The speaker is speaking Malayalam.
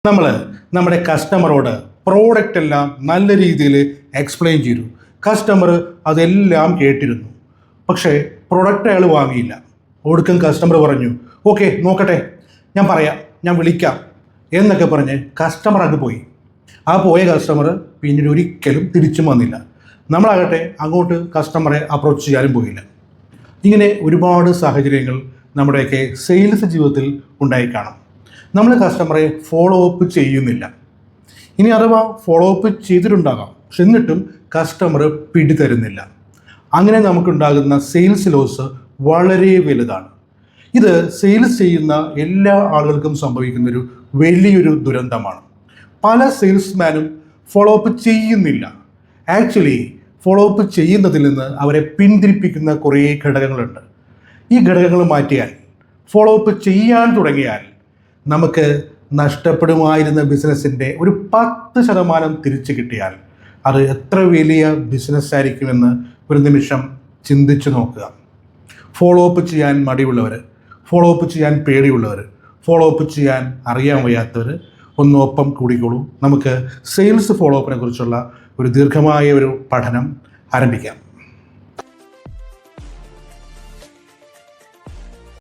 നമ്മൾ നമ്മുടെ കസ്റ്റമറോട് പ്രോഡക്റ്റ് എല്ലാം നല്ല രീതിയിൽ എക്സ്പ്ലെയിൻ ചെയ്തു. കസ്റ്റമർ അതെല്ലാം കേട്ടിരുന്നു. പക്ഷേ പ്രൊഡക്റ്റ് അയാൾ വാങ്ങിയില്ല. ഒടുക്കം കസ്റ്റമർ പറഞ്ഞു, ഓക്കെ നോക്കട്ടെ, ഞാൻ പറയാം, ഞാൻ വിളിക്കാം എന്നൊക്കെ പറഞ്ഞ് കസ്റ്റമർ അങ്ങ് പോയി. ആ പോയ കസ്റ്റമർ പിന്നീട് ഒരിക്കലും തിരിച്ചും വന്നില്ല. നമ്മളാകട്ടെ അങ്ങോട്ട് കസ്റ്റമറെ അപ്രോച്ച് ചെയ്യാനും പോയില്ല. ഇങ്ങനെ ഒരുപാട് സാഹചര്യങ്ങൾ നമ്മുടെയൊക്കെ സെയിൽസ് ജീവിതത്തിൽ ഉണ്ടായി കാണും. നമ്മൾ കസ്റ്റമറെ ഫോളോ അപ്പ് ചെയ്യുന്നില്ല. ഇനി അഥവാ ഫോളോ അപ്പ് ചെയ്തിട്ടുണ്ടാകാം, പക്ഷെ എന്നിട്ടും കസ്റ്റമർ പിടിതരുന്നില്ല. അങ്ങനെ നമുക്കുണ്ടാകുന്ന സെയിൽസ് ലോസ് വളരെ വലുതാണ്. ഇത് സെയിൽസ് ചെയ്യുന്ന എല്ലാ ആളുകൾക്കും സംഭവിക്കുന്നൊരു വലിയൊരു ദുരന്തമാണ്. പല സെയിൽസ്മാനും ഫോളോ അപ്പ് ചെയ്യുന്നില്ല. ആക്ച്വലി ഫോളോ അപ്പ് ചെയ്യുന്നതിൽ നിന്ന് അവരെ പിന്തിരിപ്പിക്കുന്ന കുറേ ഘടകങ്ങളുണ്ട്. ഈ ഘടകങ്ങൾ മാറ്റിയാൽ, ഫോളോ അപ്പ് ചെയ്യാൻ തുടങ്ങിയാൽ നമുക്ക് നഷ്ടപ്പെടുമായിരുന്ന ബിസിനസ്സിൻ്റെ ഒരു 10% തിരിച്ചു കിട്ടിയാൽ അത് എത്ര വലിയ ബിസിനസ് ആയിരിക്കുമെന്ന് ഒരു നിമിഷം ചിന്തിച്ചു നോക്കുക. ഫോളോ അപ്പ് ചെയ്യാൻ മടിയുള്ളവർ, ഫോളോ അപ്പ് ചെയ്യാൻ പേടിയുള്ളവർ, ഫോളോ അപ്പ് ചെയ്യാൻ അറിയാൻ വയ്യാത്തവർ ഒപ്പം കൂടിക്കോളൂ. നമുക്ക് സെയിൽസ് ഫോളോ അപ്പിനെ കുറിച്ചുള്ള ഒരു ദീർഘമായ ഒരു പഠനം ആരംഭിക്കാം.